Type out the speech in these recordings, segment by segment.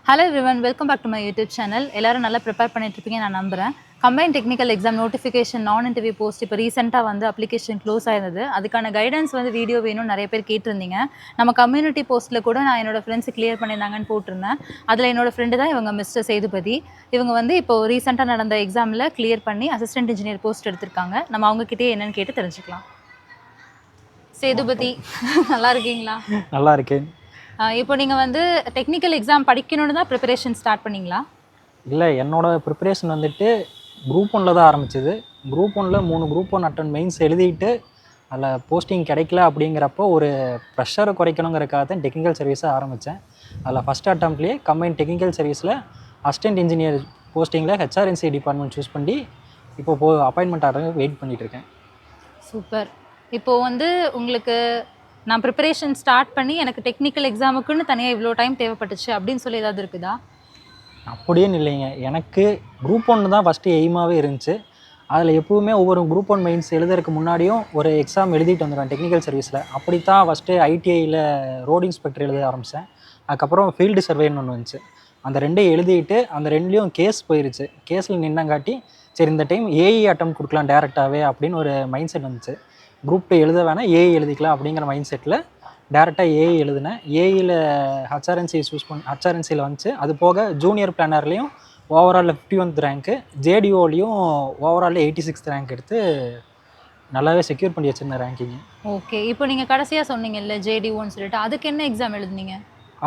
Hello everyone, welcome back to my YouTube channel. எல்லாரும் நல்லா prepare பண்ணிட்டு இருப்பீங்க நான் நம்புறேன். கம்பைன் டெக்னிக்கல் எக்ஸாம் நோட்டிஃபிகேஷன் நான் இன்டர்வியூ போஸ்ட் இப்போ ரீசெண்டாக வந்து அப்ளிகேஷன் க்ளோஸ் ஆயிருந்தது. அதுக்கான கைடன்ஸ் வந்து வீடியோ வேணும்னு நிறைய பேர் கேட்டிருந்தீங்க. நம்ம கம்யூனிட்டி போஸ்ட்டில் கூட நான் என்னோட ஃப்ரெண்ட்ஸ் கிளியர் பண்ணியிருந்தாங்கன்னு போட்டிருந்தேன். அதில் என்னோட ஃப்ரெண்டு தான் இவங்க மிஸ்டர் சேதுபதி. இவங்க வந்து இப்போ ரீசெண்டாக நடந்த எக்ஸாமில் கிளியர் பண்ணி அசிஸ்டன்ட் இன்ஜினியர் போஸ்ட் எடுத்திருக்காங்க. நம்ம அவங்ககிட்டயே என்னன்னு கேட்டு தெரிஞ்சுக்கலாம். சேதுபதி நல்லா இருக்கீங்களா? நல்லா இருக்கேன். இப்போ நீங்கள் வந்து டெக்னிக்கல் எக்ஸாம் படிக்கணும்னு தான் ப்ரிப்பரேஷன் ஸ்டார்ட் பண்ணிங்களா? இல்லை, என்னோடய ப்ரிப்பரேஷன் வந்துட்டு குரூப் 1ல் தான் ஆரம்பிச்சிது. குரூப் 1ல் 3 குரூப் 1 அட்டன் மெயின்ஸ் எழுதிட்டு அதில் போஸ்டிங் கிடைக்கல அப்படிங்கிறப்போ ஒரு ப்ரெஷரை குறைக்கணுங்கிறக்காக தான் டெக்னிக்கல் சர்வீஸை ஆரம்பித்தேன். அதில் ஃபஸ்ட் அட்டம்ப்ட்லேயே கம்பைன் டெக்னிக்கல் சர்வீஸில் அசிஸ்டன்ட் இன்ஜினியர் போஸ்டிங்கில் ஹெச்ஆர்என்சி டிபார்ட்மெண்ட் சூஸ் பண்ணி இப்போ அப்பாயின்மெண்ட் ஆர்டர் வெயிட் பண்ணிகிட்ருக்கேன். சூப்பர். இப்போது வந்து உங்களுக்கு நான் ப்ரிப்பரேஷன் ஸ்டார்ட் பண்ணி எனக்கு டெக்னிக்கல் எக்ஸாமுக்குன்னு தனியாக இவ்வளோ டைம் தேவைப்பட்டுச்சு அப்படின்னு சொல்லி ஏதாவது இருக்குதா? அப்படியும் இல்லைங்க, எனக்கு குரூப் 1 தான் ஃபஸ்ட்டு எய்மாகவே இருந்துச்சு. அதில் எப்போவுமே ஒவ்வொரு குரூப் 1 மெயின்ஸ் எழுதுறதுக்கு முன்னாடியும் ஒரு எக்ஸாம் எழுதிட்டு வந்துடுவேன் டெக்னிக்கல் சர்வீஸில். அப்படி தான் ஃபஸ்ட்டு ஐடிஐயில் ரோடு இன்ஸ்பெக்டர் எழுத ஆரம்பித்தேன். அதுக்கப்புறம் ஃபீல்டு சர்வேன்னு ஒன்று வந்துச்சு. அந்த ரெண்டையும் எழுதிட்டு அந்த ரெண்டுலேயும் கேஸ் போயிருச்சு. கேஸில் நின்னங்காட்டி சரி இந்த டைம் ஏஇ அட்டம் கொடுக்கலாம் டேரெக்டாகவே அப்படின்னு ஒரு மைண்ட் செட் வந்துச்சு. குரூப் 2 எழுத வேணால் ஏஇ எழுதிக்கலாம் அப்படிங்கிற மைண்ட் செட்டில் டேரெக்டாக ஏஇ எழுதினேன். ஏஇயில் ஹெச்ஆர்என்சி ஹெச்ஆர்என்சியில் வந்துச்சு. அது போக ஜூனியர் பிளானர்லேயும் ஓவராலில் 51th ரேங்க்கு, ஜேடிஓலையும் ஓவராலில் 86th ரேங்க் எடுத்து நல்லாவே செக்யூர் பண்ணி வச்சுருந்தேன் ரேங்கிங்கு. ஓகே. இப்போ நீங்கள் கடைசியாக சொன்னீங்கல்ல ஜேடிஓன்னு சொல்லிட்டு, அதுக்கு என்ன எக்ஸாம் எழுதுனீங்க?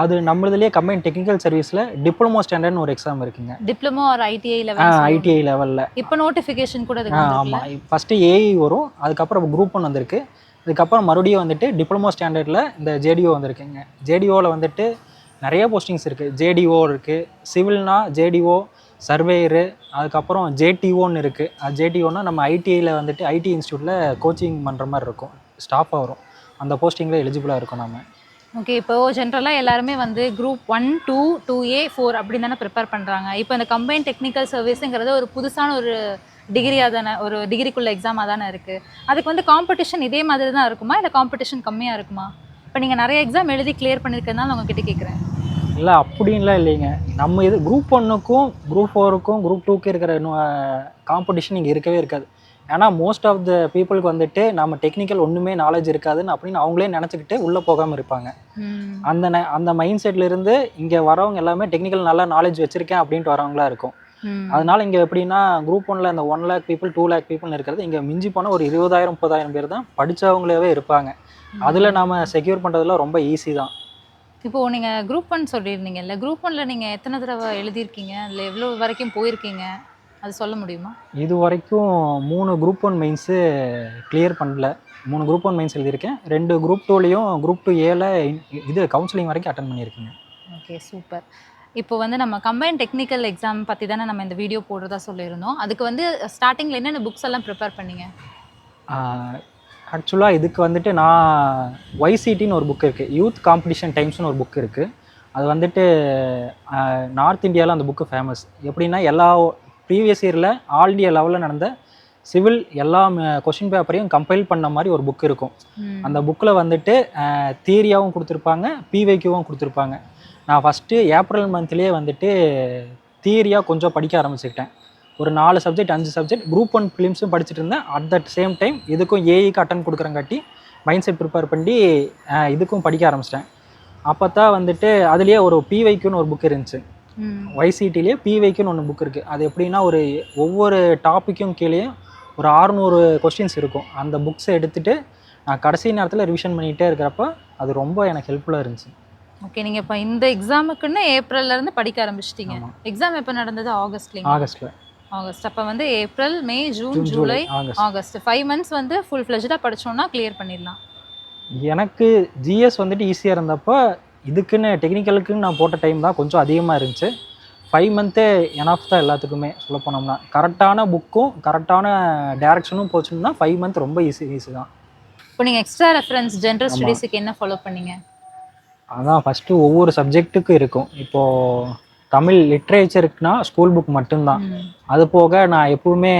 அது நம்மளதுலேயே கம்பைன் டெக்னிக்கல் சர்வீஸில் டிப்ளமோ ஸ்டாண்டர்ட்னு ஒரு எக்ஸாம் இருக்குங்க. Diploma R ITI level? ITI லெவலில். இப்போ நோட்டிஃபிகேஷன் கூட ஆமாம், ஃபஸ்ட்டு ஏஇ வரும், அதுக்கப்புறம் குரூப் 1 வந்திருக்கு. அதுக்கப்புறம் மறுபடியும் வந்துட்டு டிப்ளமோ ஸ்டாண்டர்டில் இந்த ஜேடிஓ வந்திருக்குங்க. ஜேடிஓவில் வந்துட்டு நிறைய போஸ்டிங்ஸ் இருக்குது. ஜேடிஓ இருக்குது, சிவில்னா ஜேடிஓ, சர்வேயரு, அதுக்கப்புறம் ஜேடிஓன்னு இருக்குது. அது ஜேடிஓன்னா நம்ம ஐடிஐயில் வந்துட்டு ஐடி இன்ஸ்டியூட்டில் கோச்சிங் பண்ணுற மாதிரி இருக்கும், ஸ்டாஃபாக வரும். அந்த போஸ்டிங்கில் எலிஜிபிளாக இருக்கும் நம்ம. ஓகே. இப்போது ஜென்ரலாக எல்லாருமே வந்து குரூப் 1, 2, 2A, 4 அப்படின்னு தானே ப்ரிப்பேர் பண்ணுறாங்க. இப்போ இந்த கம்பைன் டெக்னிக்கல் சர்வீஸுங்கிறது ஒரு புதுசான ஒரு டிகிரியாக தானே, ஒரு டிகிரிக்குள்ள எக்ஸாமாக தானே இருக்குது. அதுக்கு வந்து காம்படிஷன் இதே மாதிரி தான் இருக்குமா, இல்லை காம்படிஷன் கம்மியாக இருக்குமா? இப்போ நீங்கள் நிறைய எக்ஸாம் எழுதி கிளியர் பண்ணியிருக்கிறதுனால உங்ககிட்ட கேட்குறேன். இல்லை, அப்படின்லாம் இல்லைங்க. நம்ம இது குரூப் 1க்கும் குரூப் 4க்கும் குரூப் 2க்கு இருக்கிற காம்படிஷன் இங்கே இருக்கவே இருக்காது. ஏன்னா மோஸ்ட் ஆஃப் த பீப்புளுக்கு வந்துட்டு நம்ம டெக்னிக்கல் ஒன்றுமே நாலேஜ் இருக்காதுன்னு அப்படின்னு அவங்களே நினச்சிக்கிட்டு உள்ளே போகாமல் இருப்பாங்க. அந்த மைண்ட் செட்லேருந்து இங்கே வரவங்க எல்லாமே டெக்னிக்கல் நல்லா நாலேஜ் வச்சுருக்கேன் அப்படின்ட்டு வரவங்களா இருக்கும். அதனால இங்கே எப்படின்னா குரூப் 1ல் இந்த 1 lakh பீப்புள் 2 lakh பீப்புள்னு இருக்கிறது இங்கே மிஞ்சி போனால் ஒரு 20,000-30,000 பேர் தான் படித்தவங்களே இருப்பாங்க. அதில் நாம் செக்யூர் பண்ணுறதுலாம் ரொம்ப ஈஸி தான். இப்போது நீங்கள் குரூப் 1 சொல்லியிருந்தீங்கல்ல, குரூப் 1ல் நீங்கள் எத்தனை தடவை எழுதியிருக்கீங்க, இல்லை எவ்வளோ வரைக்கும் போயிருக்கீங்க, அது சொல்ல முடியுமா? இது வரைக்கும் 3 குரூப் 1 மெயின்ஸு கிளியர் பண்ணல. 3 குரூப் 1 மெயின்ஸ் எழுதியிருக்கேன். 2 குரூப் 2லையும் குரூப் 2Aல இது கவுன்சிலிங் வரைக்கும் அட்டன் பண்ணியிருக்கேங்க. Okay, super. இப்போ வந்து நம்ம கம்பைன் டெக்னிக்கல் எக்ஸாம் பற்றி தானே நம்ம இந்த வீடியோ போடுறதா சொல்லியிருந்தோம். அதுக்கு வந்து ஸ்டார்டிங்கில் என்னென்ன புக்ஸ் எல்லாம் ப்ரிப்பேர் பண்ணீங்க? ஆக்சுவலாக இதுக்கு வந்துட்டு நான் ஒய்சிடின்னு ஒரு புக் இருக்குது, யூத் காம்படிஷன் டைம்ஸ்னு ஒரு புக் இருக்குது. அது வந்துட்டு நார்த் இந்தியாவில் அந்த புக்கு ஃபேமஸ். எப்படின்னா எல்லா ப்ரீவியஸ் இயரில் ஆல் இண்டியா லெவலில் நடந்த சிவில் எல்லா கொஷின் பேப்பரையும் கம்பைல் பண்ண மாதிரி ஒரு புக் இருக்கும். அந்த புக்கில் வந்துட்டு தியரியாகவும் கொடுத்துருப்பாங்க, பிவைக்யூவும் கொடுத்துருப்பாங்க. நான் ஃபஸ்ட்டு ஏப்ரல் மந்த்லேயே வந்துட்டு தியரியாக கொஞ்சம் படிக்க ஆரம்பிச்சுக்கிட்டேன். ஒரு 4 சப்ஜெக்ட் 5 சப்ஜெக்ட் குரூப் 1 ஃபிலிம்ஸும் படிச்சுட்டு இருந்தேன். அட் தட் சேம் டைம் இதுக்கும் ஏஇக்கு அட்டன் கொடுக்குறங்காட்டி மைண்ட் செட் ப்ரிப்பேர் பண்ணி இதுக்கும் படிக்க ஆரம்பிச்சிட்டேன். அப்போ தான் வந்துட்டு அதுலேயே ஒரு பிவைக்யூன்னு ஒரு புக் இருந்துச்சு. ஒய்சிடிலேயே பிவைக்யூன்னு ஒன்று புக் இருக்குது. அது எப்படின்னா ஒவ்வொரு டாப்பிக்கும் கீழேயும் ஒரு 600 கொஸ்டின்ஸ் இருக்கும். அந்த புக்ஸை எடுத்துகிட்டு நான் கடைசி நேரத்தில் ரிவிஷன் பண்ணிகிட்டே இருக்கிறப்ப அது ரொம்ப எனக்கு ஹெல்ப்ஃபுல்லாக இருந்துச்சு. ஓகே. நீங்கள் இப்போ இந்த எக்ஸாமுக்குன்னு ஏப்ரல்லேருந்து படிக்க ஆரம்பிச்சிட்டிங்க. எக்ஸாம் எப்போ நடந்தது? ஆகஸ்ட். அப்போ வந்து ஏப்ரல், மே, ஜூன், ஜூலை, ஆகஸ்ட் 5 months வந்து ஃபுல் ஃப்ளெஜ்டாக படித்தோன்னா கிளியர் பண்ணிடலாம். எனக்கு ஜிஎஸ் வந்துட்டு ஈஸியாக இருந்தப்போ இதுக்குன்னு டெக்னிக்கலுக்குன்னு நான் போட்ட டைம் தான் கொஞ்சம் அதிகமாக இருந்துச்சு. 5 months எனஃப் தான் எல்லாத்துக்குமே சொல்ல போனோம்னா. கரெக்டான புக்கும் கரெக்டான டேரக்ஷனும் போச்சுன்னா 5 months ரொம்ப ஈஸி தான். இப்போ நீங்கள் எக்ஸ்ட்ரா ரெஃபரன்ஸ் ஜென்ரல் ஸ்டடீஸுக்கு என்ன ஃபாலோ பண்ணீங்க? அதான் ஃபஸ்ட்டு ஒவ்வொரு சப்ஜெக்ட்டுக்கும் இருக்கும். இப்போது தமிழ் லிட்ரேச்சருக்குனா ஸ்கூல் புக் மட்டும்தான். அது போக நான் எப்பவுமே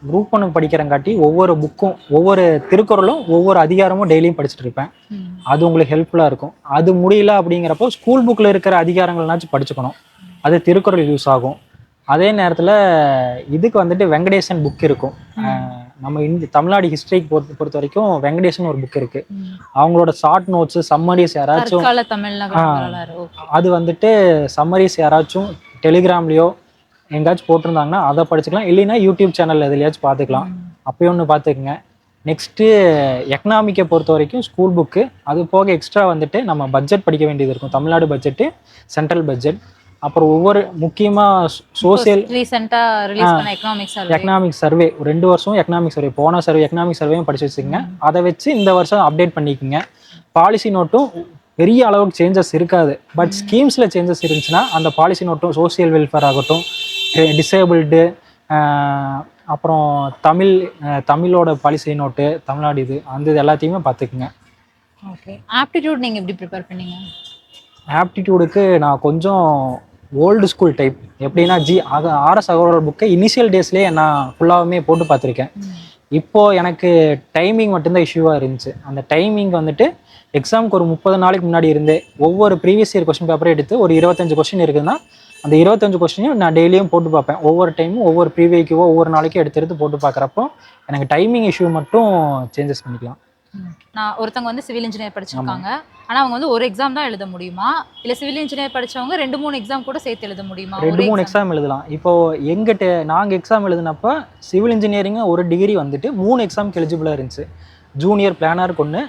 குரூப் ஒன்று படிக்கிறங்காட்டி ஒவ்வொரு புக்கும் ஒவ்வொரு திருக்குறளும் ஒவ்வொரு அதிகாரமும் டெய்லியும் படிச்சுட்டு இருப்பேன். அது உங்களுக்கு ஹெல்ப்ஃபுல்லாக இருக்கும். அது முடியல அப்படிங்கிறப்போ ஸ்கூல் புக்கில் இருக்கிற அதிகாரங்கள்னாச்சும் படிச்சுக்கணும். அது திருக்குறள் யூஸ் ஆகும். அதே நேரத்தில் இதுக்கு வந்துட்டு வெங்கடேசன் புக் இருக்கும். நம்ம தமிழ்நாடு ஹிஸ்டரிக்கு பொறுத்த வரைக்கும் வெங்கடேசன் ஒரு புக் இருக்கு. அவங்களோட ஷார்ட் நோட்ஸ் சம்மரிஸ் யாராச்சும் அது வந்துட்டு சம்மரிஸ் யாராச்சும் டெலிகிராம்லயோ எங்கேயாச்சும் போட்டிருந்தாங்கன்னா அதை படிச்சுக்கலாம். இல்லைன்னா யூடியூப் சேனல் எதுலையாச்சும் பார்த்துக்கலாம். அப்பயும் ஒன்று பார்த்துக்குங்க. நெக்ஸ்ட்டு எக்கனாமிக்கை பொறுத்த வரைக்கும் ஸ்கூல் புக்கு, அது போக எக்ஸ்ட்ரா வந்துட்டு நம்ம பட்ஜெட் படிக்க வேண்டியது இருக்கும். தமிழ்நாடு பட்ஜெட்டு, சென்ட்ரல் பட்ஜெட், அப்புறம் ஒவ்வொரு முக்கியமாக சோசியல் எக்கனாமிக் சர்வே 2 வருஷம் எக்கனாமிக் சர்வே போன சர்வே எக்கனாமிக் சர்வேயும் படிச்சு வச்சுக்கோங்க. அதை வச்சு இந்த வருஷம் அப்டேட் பண்ணிக்கோங்க. பாலிசி நோட்டும் பெரிய அளவுக்கு சேஞ்சஸ் இருக்காது. பட் ஸ்கீம்ஸில் சேஞ்சஸ் இருந்துச்சுன்னா அந்த பாலிசி நோட்டும் சோசியல் வெல்ஃபேர் ஆகட்டும், டிசேபிள்டு, அப்புறம் தமிழோட பாலிசி நோட்டு, தமிழ்நாடு இது அந்த இது எல்லாத்தையுமே பார்த்துக்குங்க. ஓகே. ஆப்டிடியூட் நீங்கள் எப்படி ப்ரிப்பேர் பண்ணீங்க? ஆப்டிடியூடுக்கு நான் கொஞ்சம் ஓல்டு ஸ்கூல் டைப். எப்படின்னா ஆர்எஸ் அகர்வால் புக்கை இனிஷியல் டேஸ்லேயே நான் ஃபுல்லாகவுமே போட்டு பார்த்துருக்கேன். இப்போது எனக்கு டைமிங் மட்டும்தான் இஷ்யூவாக இருந்துச்சு. அந்த டைமிங் வந்துட்டு எக்ஸாமுக்கு ஒரு 30 நாளைக்கு முன்னாடி இருந்தே ஒவ்வொரு ப்ரீவியஸ் இயர் கொஸ்டின் பேப்பரை எடுத்து ஒரு 25 கொஸ்டின் இருக்குதுன்னா அந்த 25 கொஸ்டினையும் நான் டெய்லியும் போட்டு பார்ப்பேன். ஒவ்வொரு டைமும் ஒவ்வொரு ப்ரீவியக்கோ ஒவ்வொரு நாளைக்கும் எடுத்து போட்டு பார்க்குறப்போ எனக்கு டைமிங் இஷ்யூ மட்டும் சேஞ்சஸ் பண்ணிக்கலாம். நான் ஒருத்தவங்க வந்து சிவில் இன்ஜினியர் படிச்சிருக்காங்க. ஆனால் அவங்க வந்து ஒரு எக்ஸாம் தான் எழுத முடியுமா, இல்லை சிவில் இன்ஜினியர் படித்தவங்க 2-3 எக்ஸாம் கூட சேர்த்து எழுத முடியுமா? 2-3 எக்ஸாம் எழுதலாம். இப்போது நாங்கள் எக்ஸாம் எழுதினப்போ சிவில் இன்ஜினியரிங் ஒரு டிகிரி வந்துட்டு 3 எக்ஸாமுக்கு எலிஜிபிளாக இருந்துச்சு. ஜூனியர் பிளானருக்கு ஒன்று,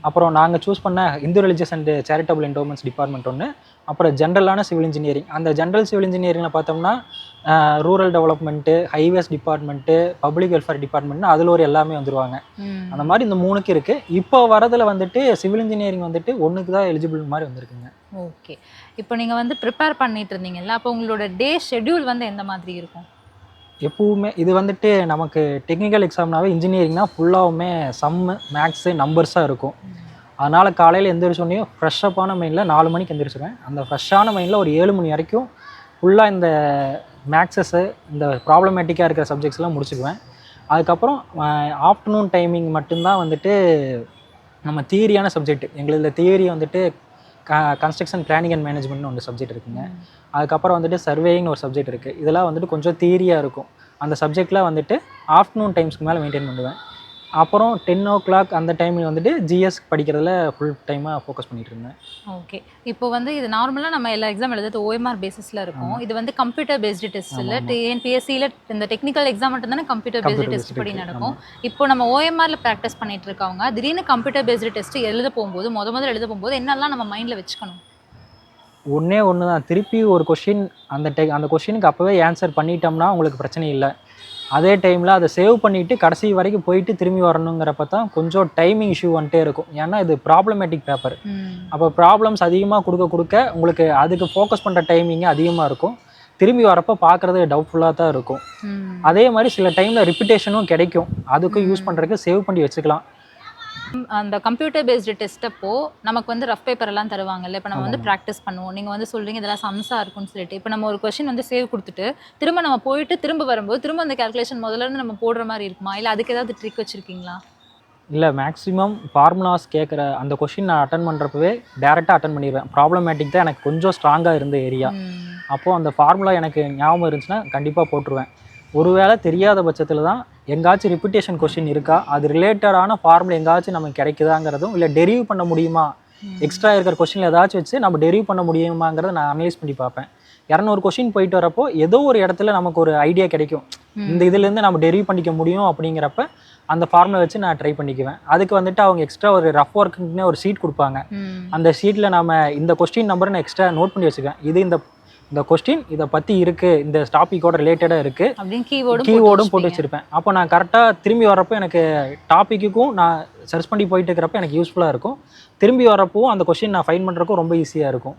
அப்புறம் நாங்கள் சூஸ் பண்ண Hindu religious and charitable endowments department ஒன்று, அப்புறம் ஜென்ரலான சிவில் இன்ஜினியரிங். அந்த ஜென்ரல் சிவில் இன்ஜினியரிங்கில் பார்த்தோம்னா rural development, highways department, public welfare டிபார்ட்மெண்ட்னு அதில் ஒரு எல்லாமே வந்துடுவாங்க. அந்த மாதிரி இந்த 3க்கு இருக்குது. இப்போ வரதில் வந்துட்டு சிவில் இன்ஜினியரிங் வந்துட்டு 1க்கு தான் எலிஜிபிள் மாதிரி வந்திருக்குங்க. ஓகே. இப்போ நீங்கள் வந்து ப்ரிப்பேர் பண்ணிட்டு இருந்தீங்கல்ல, அப்போ உங்களோட டே ஷெட்யூல் வந்து எந்த மாதிரி இருக்கும்? எப்பவுமே இது வந்துட்டு நமக்கு டெக்னிக்கல் எக்ஸாம்னாவே இன்ஜினியரிங்னா ஃபுல்லாகவுமே சம்மு, மேக்ஸு, நம்பர்ஸாக இருக்கும். அதனால் காலையில் எந்திரிச்சோடனே ஃப்ரெஷ்ஷப்பான மைண்டில் 4 மணிக்கு எந்திரிச்சிடுவேன். அந்த ஃப்ரெஷ்ஷான மைண்டில் ஒரு 7 மணி வரைக்கும் ஃபுல்லாக இந்த மேக்ஸஸு, இந்த ப்ராப்ளமேட்டிக்காக இருக்கிற சப்ஜெக்ட்ஸ்லாம் முடிச்சுக்குவேன். அதுக்கப்புறம் ஆஃப்டர்நூன் டைமிங் மட்டும்தான் வந்துட்டு நம்ம தியரியான சப்ஜெக்ட். எங்களுக்கு தியரி வந்துட்டு கன்ஸ்ட்ரக்ஷன் பிளானிங் அண்ட் மேனேஜ்மெண்ட்னு ஒரு சப்ஜெக்ட் இருக்குங்க. அதுக்கப்புறம் வந்துட்டு சர்வேயிங்னு ஒரு சப்ஜெக்ட் இருக்குது. இதெல்லாம் வந்துட்டு கொஞ்சம் தியரியாக இருக்கும். அந்த சப்ஜெக்டில் வந்துட்டு ஆஃப்டர்நூன் டைம்ஸ்க்கு மேலே மெயின்டைன் பண்ணுவேன். அப்புறம் 10 o'clock அந்த டைமில் வந்துட்டு ஜிஎஸ் படிக்கிறதுல ஃபுல் டைமாக ஃபோக்கஸ் பண்ணிட்டு இருந்தேன். ஓகே. இப்போ வந்து இது நார்மலாக நம்ம எல்லா எக்ஸாம் எழுதுறது ஓஎம்ஆர் பேசிஸில் இருக்கும். இது வந்து கம்ப்யூட்டர் பேஸ்டு டெஸ்ட் இல்லை. டிஎன்பிஎஸ்சியில் இந்த டெக்னிக்கல் எக்ஸாம் மட்டும் தானே கம்ப்யூட்டர் பேஸ்டு டெஸ்ட் படி நடக்கும். இப்போ நம்ம ஓஎம்ஆரில் ப்ராக்டிஸ் பண்ணிட்டு இருக்கவங்க திடீர்னு கம்ப்யூட்டர் பேஸ்டு டெஸ்ட் எழுத போகும்போது முதல்ல எழுத போகும்போது என்னெல்லாம் நம்ம மைண்டில் வச்சுக்கணும்? ஒன்று தான். திருப்பி ஒரு கொஷின் அந்த கொஷினுக்கு அப்போவே ஆன்சர் பண்ணிட்டோம்னா உங்களுக்கு பிரச்சனை இல்லை. அதே டைமில் அதை சேவ் பண்ணிவிட்டு கடைசி வரைக்கும் போயிட்டு திரும்பி வரணுங்கிறப்ப தான் கொஞ்சம் டைமிங் இஷ்யூ வந்துட்டே இருக்கும். ஏன்னா இது ப்ராப்ளமேட்டிக் பேப்பர். அப்போ ப்ராப்ளம்ஸ் அதிகமாக கொடுக்க உங்களுக்கு அதுக்கு ஃபோக்கஸ் பண்ணுற டைமிங் அதிகமாக இருக்கும். திரும்பி வரப்போ பார்க்குறது டவுட்ஃபுல்லாக தான் இருக்கும். அதே மாதிரி சில டைமில் ரிப்பிட்டேஷனும் கிடைக்கும். அதுக்கும் யூஸ் பண்ணுறதுக்கு சேவ் பண்ணி வச்சுக்கலாம். அந்த கம்ப்யூட்டர் பேஸ்டு டெஸ்ட் அப்போ நமக்கு வந்து ரஃப் பேப்பர் எல்லாம் தருவாங்கல்ல. இப்போ நம்ம வந்து ப்ராக்டிஸ் பண்ணுவோம். நீங்கள் வந்து சொல்கிறீங்க இதெல்லாம் சம்ஸாக இருக்கும்னு சொல்லிட்டு. இப்போ நம்ம ஒரு கொஸ்டின் வந்து சேவ் கொடுத்துட்டு திரும்ப நம்ம போயிட்டு திரும்ப வரும்போது திரும்ப அந்த கேல்குலேஷன் முதல்ல இருந்து நம்ம போடுற மாதிரி இருக்குமா, இல்லை அதுக்கு ஏதாவது ட்ரிக் வச்சுருக்கீங்களா? இல்லை, மேக்ஸிமம் ஃபார்முலாஸ் கேட்குற அந்த கொஷின் நான் அட்டன் பண்ணுறப்பவே டேரெக்டாக அட்டன் பண்ணிடுவேன். ப்ராப்ளமேட்டிக் தான் எனக்கு கொஞ்சம் ஸ்ட்ராங்காக இருந்த ஏரியா. அப்போது அந்த ஃபார்முலா எனக்கு ஞாபகம் இருந்துச்சுன்னா கண்டிப்பாக போட்டுருவேன். ஒருவேளை தெரியாத பட்சத்தில் தான் எங்காச்சும் ரிப்பிட்டேஷன் கொஸ்டின் இருக்கா, அது ரிலேட்டடான ஃபார்முலா எங்காச்சும் நமக்கு கிடைக்குதாங்கிறதும், இல்லை டெரிவ் பண்ண முடியுமா, எக்ஸ்ட்ரா இருக்கிற கொஸ்டினில் ஏதாச்சும் வச்சு நம்ம டெரிவ் பண்ண முடியுமாங்கிறத நான் அனலைஸ் பண்ணி பார்ப்பேன். 200 கொஸ்டின் போயிட்டு வரப்போ ஏதோ ஒரு இடத்துல நமக்கு ஒரு ஐடியா கிடைக்கும், இந்த இதுலேருந்து நம்ம டெரிவ் பண்ணிக்க முடியும். அப்படிங்கிறப்ப அந்த ஃபார்முலா வச்சு நான் ட்ரை பண்ணிக்குவேன். அதுக்கு வந்துட்டு அவங்க எக்ஸ்ட்ரா ஒரு ரஃப் ஒர்க்குன்னு ஒரு ஷீட் கொடுப்பாங்க. அந்த ஷீட்டில் நம்ம இந்த கொஸ்டின் நம்பரை நான் எக்ஸ்ட்ரா நோட் பண்ணி வச்சுக்குவேன். இது இந்த கொஸ்டின் இதை பற்றி இருக்குது, இந்த டாப்பிக்கோட ரிலேட்டடாக இருக்குது அப்படின்னு கீவேர்டும் போட்டு வச்சுருப்பேன். அப்போ நான் கரெக்டாக திரும்பி வரப்போ எனக்கு டாப்பிக்குக்கும் நான் சர்ச் பண்ணி போயிட்டு இருக்கிறப்ப எனக்கு யூஸ்ஃபுல்லாக இருக்கும். திரும்பி வரப்போ அந்த கொஸ்டின் நான் ஃபைண்ட் பண்ணுறதுக்கும் ரொம்ப ஈஸியாக இருக்கும்.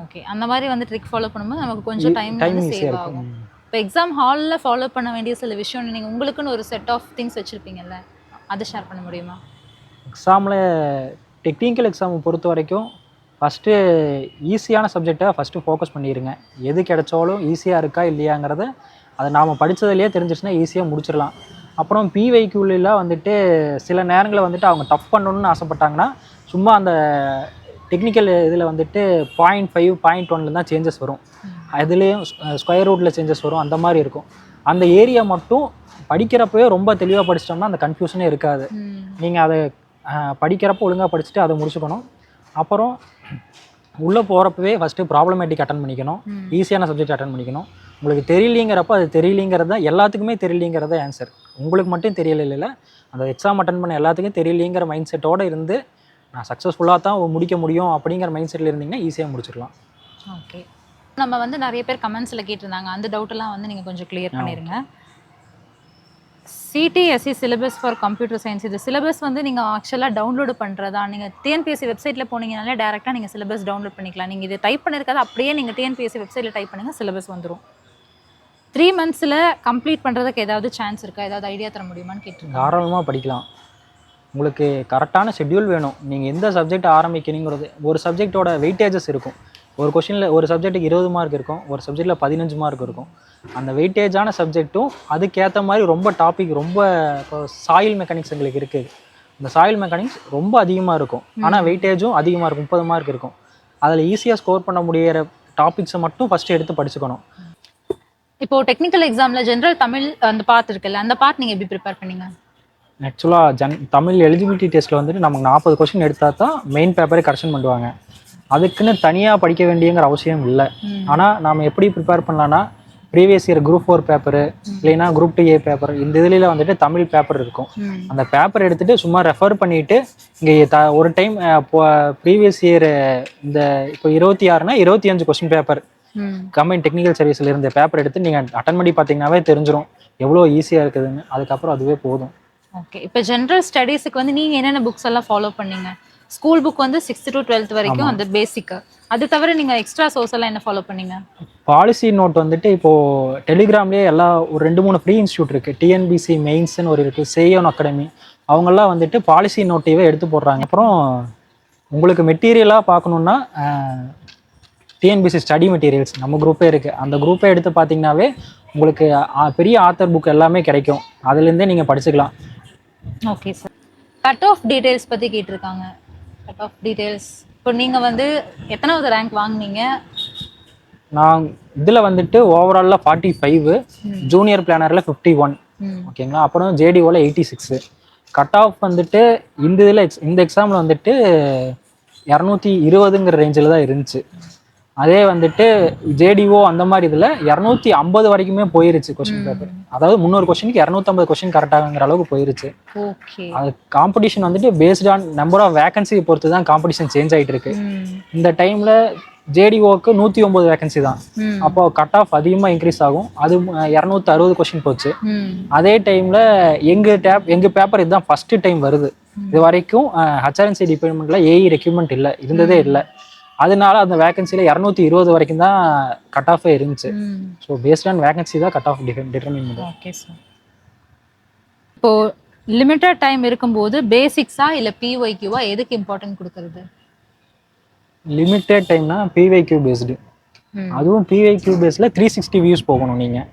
ஓகே. அந்த மாதிரி வந்து ட்ரிக் ஃபாலோ பண்ணும்போது நமக்கு கொஞ்சம் டைம் சேவ் ஆகும். இப்போ எக்ஸாம் ஹாலில் ஃபாலோ பண்ண வேண்டிய சில விஷயம் நீங்கள் உங்களுக்குன்னு ஒரு செட் ஆஃப் திங்ஸ் வச்சுருப்பீங்கல்ல, அதை ஷேர் பண்ண முடியுமா? எக்ஸாமில் டெக்னிக்கல் எக்ஸாமை பொறுத்த வரைக்கும் ஃபஸ்ட்டு ஈஸியான சப்ஜெக்டை ஃபஸ்ட்டு ஃபோக்கஸ் பண்ணிடுங்க. எது கிடைச்சாலும் ஈஸியாக இருக்கா இல்லையாங்கிறத அதை நாம் படித்ததுலேயே தெரிஞ்சிச்சுன்னா ஈஸியாக முடிச்சிடலாம். அப்புறம் பிவைக்யூலாம் வந்துட்டு சில நேரங்களில் வந்துட்டு அவங்க டஃப் பண்ணணும்னு ஆசைப்பட்டாங்கன்னா சும்மா அந்த டெக்னிக்கல் இதில் வந்துட்டு 0.5 0.1 தான் சேஞ்சஸ் வரும். அதுலேயும் ஸ்கொயர் ரூட்டில் சேஞ்சஸ் வரும், அந்த மாதிரி இருக்கும். அந்த ஏரியா மட்டும் படிக்கிறப்பவே ரொம்ப தெளிவாக படிச்சிட்டோம்னா அந்த கன்ஃபியூஷனே இருக்காது. நீங்கள் அதை படிக்கிறப்போ ஒழுங்காக படிச்சுட்டு அதை முடிச்சுக்கணும். அப்புறம் உள்ளே போகிறப்பவே ஃபஸ்ட்டு ப்ராப்ளமேட்டிக் அட்டன் பண்ணிக்கணும், ஈஸியான சப்ஜெக்ட் அட்டன் பண்ணிக்கணும். உங்களுக்கு தெரியலிங்கிறப்ப அது தெரியலிங்கிறது தான் எல்லாத்துக்குமே தெரியலிங்கிறத ஆன்சர். உங்களுக்கு மட்டும் தெரியல, அந்த எக்ஸாம் அட்டன் பண்ண எல்லாத்துக்கும் தெரியலிங்கிற மைண்ட் செட்டோடு இருந்து நான் சக்ஸஸ்ஃபுல்லாக தான் முடிக்க முடியும் அப்படிங்கிற மைண்ட் செட்டில் இருந்தீங்கன்னா ஈஸியாக முடிச்சிடலாம். ஓகே, நம்ம வந்து நிறைய பேர் கமெண்ட்ஸில் கேட்டிருந்தாங்க, அந்த டவுட்டெல்லாம் வந்து நீங்கள் கொஞ்சம் கிளியர் பண்ணிடுங்க. CDSC syllabus for computer science, இது சிலபஸ் வந்து நீங்கள் ஆக்சுவலாக டவுன்லோடு பண்ணுறதா? நீங்கள் டிஎன்பிஎஸ்சி வெப்சைட்டில் போனீங்கனாலே டேரெக்டாக நீங்கள் சிலபஸ் டவுன்லோட் பண்ணிக்கலாம். நீங்கள் இது டைப் பண்ணியிருக்காது அப்படியே நீங்கள் டிஎன்பிஎஸ்சி வெப்சைட்டில் டைப் பண்ணுங்கள், சிலபஸ் வந்துடும். 3 monthsல கம்ப்ளீட் பண்ணுறதுக்கு ஏதாவது சான்ஸ் இருக்கா? ஏதாவது ஐடியா தர முடியுமான்னு கேட்டிருக்கேன். தாராளமாக படிக்கலாம். உங்களுக்கு கரெக்டான ஷெட்யூல் வேணும். நீங்கள் எந்த சப்ஜெக்ட் ஆரம்பிக்கணுங்கிறது, ஒரு சப்ஜெக்டோட வெயிட்டேஜஸ் இருக்கும். ஒரு கொஷினில் ஒரு சப்ஜெக்ட்டுக்கு 20 மார்க் இருக்கும், ஒரு சப்ஜெக்டில் 15 மார்க் இருக்கும். அந்த வெயிட்டேஜான சப்ஜெக்ட்டும் அதுக்கேற்ற மாதிரி ரொம்ப டாபிக் ரொம்ப இப்போ சாயில் மெக்கானிக்ஸ் எங்களுக்கு இருக்குது. இந்த சாயில் மெக்கானிக்ஸ் ரொம்ப அதிகமாக இருக்கும், ஆனால் வெயிட்டேஜும் அதிகமாக இருக்கும், 30 மார்க் இருக்கும். அதில் ஈஸியாக ஸ்கோர் பண்ண முடியிற டாபிக்ஸை மட்டும் ஃபஸ்ட்டு எடுத்து படிச்சுக்கணும். இப்போது டெக்னிக்கல் எக்ஸாமில் ஜென்ரல் தமிழ் அந்த பார்ட் இருக்குல்ல, அந்த பார்ட் நீங்கள் எப்படி ப்ரிப்பேர் பண்ணீங்க? ஆக்சுவலாக தமிழ் எலிஜிபிலிட்டி டெஸ்ட்டில் வந்துட்டு நமக்கு 40 கொஸ்டின் எடுத்தால் தான் மெயின் பேப்பரே கரெக்ஷன் பண்ணுவாங்க. அதுக்குன்னு தனியாக படிக்க வேண்டியங்கிற அவசியம் இல்லை. ஆனால் நாம் எப்படி ப்ரிப்பேர் பண்ணலான்னா, ப்ரீவியஸ் இயர் குரூப் 4 பேப்பரு இல்லைன்னா குரூப் 2A பேப்பர், இந்த இதில் வந்துட்டு தமிழ் பேப்பர் இருக்கும். அந்த பேப்பர் எடுத்துகிட்டு சும்மா ரெஃபர் பண்ணிவிட்டு இங்கே ஒரு டைம் ப்ரீவியஸ் இயர் இந்த இப்போ 26னா 25 கொஸ்டின் பேப்பர் கம்பைன் டெக்னிக்கல் சர்வீஸில் இருந்த பேப்பர் எடுத்து நீங்கள் அட்டன் பண்ணி பார்த்தீங்கன்னாவே தெரிஞ்சிடும் எவ்வளோ ஈஸியாக இருக்குதுன்னு. அதுக்கப்புறம் அதுவே போதும். ஓகே, இப்போ ஜென்ரல் ஸ்டடீஸுக்கு வந்து நீங்கள் என்னென்ன புக்ஸ் எல்லாம் ஃபாலோ பண்ணீங்க? ஸ்கூல் புக் வந்து 6th to 12th வரைக்கும் அந்த பேசிக்கு, அது தவிர நீங்கள் எக்ஸ்ட்ரா சோர்ஸ் எல்லாம் என்ன ஃபாலோ பண்ணீங்க? பாலிசி நோட் வந்துட்டு இப்போது டெலிகிராம்லேயே ஒரு 2-3 ஃப்ரீ இன்ஸ்டியூட் இருக்குது. டிஎன்பிசி மெயின்ஸ்ன்னு ஒரு இருக்குது, சேயோன் அகாடமி, அவங்கெல்லாம் வந்துட்டு பாலிசி நோட்டையே எடுத்து போடுறாங்க. அப்புறம் உங்களுக்கு மெட்டீரியலாக பார்க்கணுன்னா டிஎன்பிசி ஸ்டடி மெட்டீரியல்ஸ் நம்ம குரூப்பே இருக்குது, அந்த குரூப்பே எடுத்து பார்த்தீங்கன்னாவே உங்களுக்கு பெரிய ஆத்தர் புக் எல்லாமே கிடைக்கும், அதுலேருந்தே நீங்கள் படிச்சுக்கலாம். Okay sir, cut off details பற்றி கேட்டிருக்காங்க. கட் ஆஃப் டீட்டெயில்ஸ், இப்போ நீங்கள் வந்து எத்தனாவது ரேங்க் வாங்கினீங்க? நான் இதில் வந்துட்டு ஓவராலில் 45, ஜூனியர் பிளானரில் 51, ஓகேங்களா. அப்புறம் ஜேடிஓவில் 86. கட் ஆஃப் வந்துட்டு இந்த இதில் இந்த எக்ஸாமில் வந்துட்டு 220ங்கிற ரேஞ்சில் தான் இருந்துச்சு. அதே வந்துட்டு ஜேடிஓ அந்த மாதிரி இதில் 250 வரைக்குமே போயிருச்சு கொஸ்டின் பேப்பர். அதாவது 300 கொஸ்டினுக்கு 250 கொஸ்டின் கரெக்டாகிற அளவுக்கு போயிருச்சு. அது காம்படிஷன் வந்துட்டு based on number of vacancy பொறுத்து தான் காம்படிஷன் சேஞ்ச் ஆகிட்டு இருக்கு. இந்த டைமில் ஜேடிஓக்கு 109 வேகன்சி தான், அப்போ கட் ஆஃப் அதிகமாக இன்க்ரீஸ் ஆகும். அது 260 கொஸ்டின் போச்சு. அதே டைமில் எங்கள் பேப்பர் இதுதான் ஃபஸ்ட்டு டைம் வருது. இது வரைக்கும் ஹெச்ஆர்என்சி டிபார்ட்மெண்ட்டில் ஏஇ ரெக்யூப்மெண்ட் இல்லை, இருந்ததே இல்லை. அதனால அந்த வேகன்சியில் 220 வரைக்கும் தான் கட் ஆஃபே இருந்துச்சு. ஸோ பேஸ்ட் ஆன் வேகன்சி தான் கட் ஆஃப் டிட்டர்மின் பண்ணுது. ஓகே சார், இப்போது லிமிட்டட் டைம் இருக்கும்போது பேசிக்ஸா இல்லை பிஒய்க்யூவா எதுக்கு இம்பார்ட்டன்ட் கொடுக்கறது? லிமிட்டட் டைம்னா பிஒய்க்யூ பேஸ்டு, அதுவும் பிஒய்க்யூ பேஸில் 360 வியூஸ் போகணும். நீங்கள்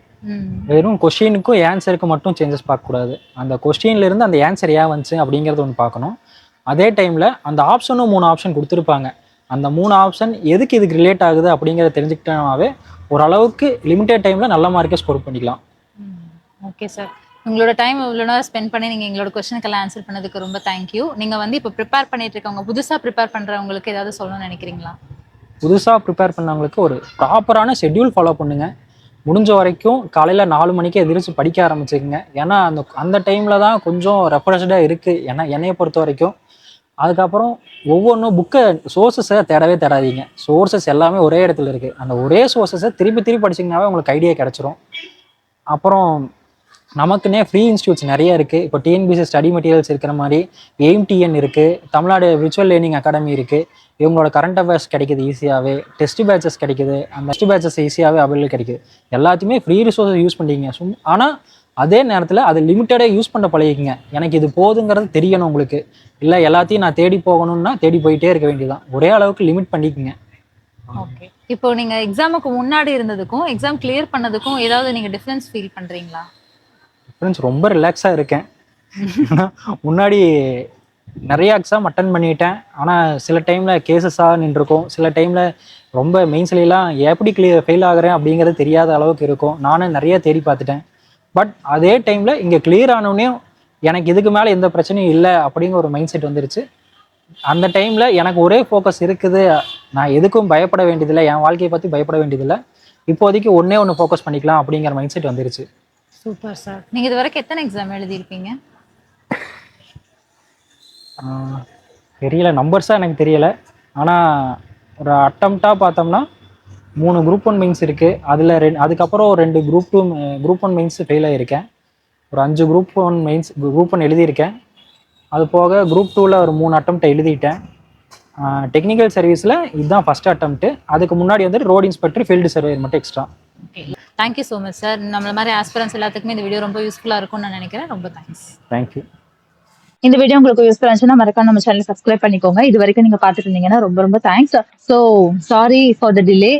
வெறும் கொஸ்டினுக்கும் ஆன்சருக்கு மட்டும் சேஞ்சஸ் பார்க்கக்கூடாது, அந்த கொஸ்டின்லேருந்து அந்த ஆன்சர் ஏன் வந்துச்சு அப்படிங்கிறது ஒன்று பார்க்கணும். அதே டைமில் அந்த ஆப்ஷனும் 3 ஆப்ஷன் கொடுத்துருப்பாங்க, அந்த 3 ஆப்ஷன் எதுக்கு இதுக்கு ரிலேட் ஆகுது அப்படிங்கிறத தெரிஞ்சுக்கிட்டோம்னாவே ஓரளவுக்கு லிமிட்டட் டைமில் நல்ல மார்க்கை ஸ்கோர் பண்ணிக்கலாம். ஓகே சார், உங்களோட டைம் இவ்வளோ நேரம் ஸ்பெண்ட் பண்ணி நீங்கள் எங்களோட கொஸ்டினுக்கெல்லாம் ஆன்சர் பண்ணதுக்கு ரொம்ப தேங்க்யூ. நீங்கள் வந்து இப்போ ப்ரிப்பேர் பண்ணிட்டு இருக்கவங்க, புதுசாக ப்ரிப்பேர் பண்ணுறவங்களுக்கு ஏதாவது சொல்லணும்னு நினைக்கிறீங்களா? புதுசாக ப்ரிப்பேர் பண்ணவங்களுக்கு ஒரு ப்ராப்பரான ஷெட்யூல் ஃபாலோ பண்ணுங்கள். முடிஞ்ச வரைக்கும் காலையில் 4 மணிக்கு எதிர்த்து படிக்க ஆரம்பிச்சுக்கோங்க. ஏன்னா அந்த டைமில் தான் கொஞ்சம் ரெஃப்ரெஷ்டாக இருக்குது என்னையை பொறுத்த வரைக்கும். அதுக்கப்புறம் ஒவ்வொன்றும் புக்கை சோர்ஸஸை தேடாதீங்க. சோர்ஸஸ் எல்லாமே ஒரே இடத்துல இருக்குது, அந்த ஒரே சோர்ஸஸை திருப்பி படிச்சிங்கனாவே உங்களுக்கு ஐடியா கிடச்சிரும். அப்புறம் நமக்குன்னே ஃப்ரீ இன்ஸ்டியூட்ஸ் நிறைய இருக்குது. இப்போ டிஎன்பிசி ஸ்டடி மெட்டீரியல்ஸ் இருக்கிற மாதிரி எய்ம்டிஎன் இருக்குது, தமிழ்நாடு விர்ச்சுவல் லேர்னிங் அகாடமி இருக்குது. இவங்களோட கரண்ட் அஃபேர்ஸ் கிடைக்கிது ஈஸியாகவே, டெஸ்ட் பேட்சஸ் கிடைக்குது, அந்த டெஸ்ட் பேட்சஸ் ஈஸியாகவே அவைலபிள் கிடைக்குது. எல்லாத்தையுமே ஃப்ரீ ரிசோர்ஸஸ் யூஸ் பண்ணிங்க. ஆனால் அதே நேரத்தில் அது லிமிட்டடாக யூஸ் பண்ண பழகிங்க. எனக்கு இது போதுங்கிறது தெரியணும் உங்களுக்கு. இல்லை எல்லாத்தையும் நான் தேடி போகணும்னா தேடி போயிட்டே இருக்க வேண்டியதான். ஒரே அளவுக்கு லிமிட் பண்ணிக்கோங்க. ஓகே, இப்போ நீங்கள் எக்ஸாமுக்கு முன்னாடி இருந்ததுக்கும் எக்ஸாம் கிளியர் பண்ணதுக்கும் ஏதாவது நீங்கள் டிஃப்ரென்ஸ் ஃபீல் பண்ணுறீங்களா? ஃப்ரெண்ட்ஸ் ரொம்ப ரிலாக்ஸாக இருக்கேன். ஏன்னா, முன்னாடி நிறைய எக்ஸாம் அட்டன் பண்ணிட்டேன். ஆனால் சில டைமில் கேசஸாக நின்றுருக்கும், சில டைமில் ரொம்ப மெயின்ஸ்லாம் எப்படி ஃபெயில் ஆகுறேன் அப்படிங்கிறது தெரியாத அளவுக்கு இருக்கும். நானும் நிறைய தேடி பார்த்துட்டேன். பட் அதே டைமில் இங்கே கிளியர் ஆனோடனே எனக்கு இதுக்கு மேலே எந்த பிரச்சனையும் இல்லை அப்படிங்கிற ஒரு மைண்ட் செட் வந்துருச்சு. அந்த டைமில் எனக்கு ஒரே ஃபோக்கஸ் இருக்குது, நான் எதுக்கும் பயப்பட வேண்டியதில்லை, என் வாழ்க்கையை பற்றி பயப்பட வேண்டியதில்லை, இப்போதைக்கு ஒன்று ஃபோக்கஸ் பண்ணிக்கலாம் அப்படிங்கிற மைண்ட் செட் வந்துருச்சு. Super sir. நீங்க இது வரைக்கும் எத்தனை எக்ஸாம் எழுதியிருப்பீங்க? தெரியல, நம்பர்ஸாக எனக்கு தெரியல. ஆனால் ஒரு அட்டம்ப்டாக பார்த்தோம்னா 3 குரூப் 1 மெயின்ஸ் இருக்குது. அதில் அதுக்கப்புறம் 2 குரூப் 1 மெயின்ஸ் ஃபெயில் ஆகியிருக்கேன். ஒரு 5 குரூப் 1 எழுதியிருக்கேன். அது போக குரூப் 2ல் ஒரு 3 அட்டம்ப்ட் எழுதிட்டேன். டெக்னிக்கல் சர்வீஸில் இதுதான் ஃபஸ்ட் அட்டம்ப்ட்டு. அதுக்கு முன்னாடி வந்துட்டு ரோட் இன்ஸ்பெக்டர், ஃபீல்டு சர்வேயர் மட்டும் extra. Thank you so much sir. நம்மள மாதிரி ஆஸ்பிரன்ஸ் எல்லாத்துக்குமே இந்த வீடியோ ரொம்ப யூஸ்ஃபுல்லாக இருக்கும்னு நான் நினைக்கிறேன். ரொம்ப தேங்க்ஸ். தேங்க்யூ. இந்த வீடியோ உங்களுக்கு யூஸ்ஃபுல்லாக இருந்துச்சுன்னா மறக்காம நம்ம சேனல் சப்ஸ்கிரைப் பண்ணிக்கோங்க. இது வரைக்கும் நீங்க பார்த்துட்டு இருந்தீங்கன்னா ரொம்ப ரொம்ப thanks. So sorry for the delay.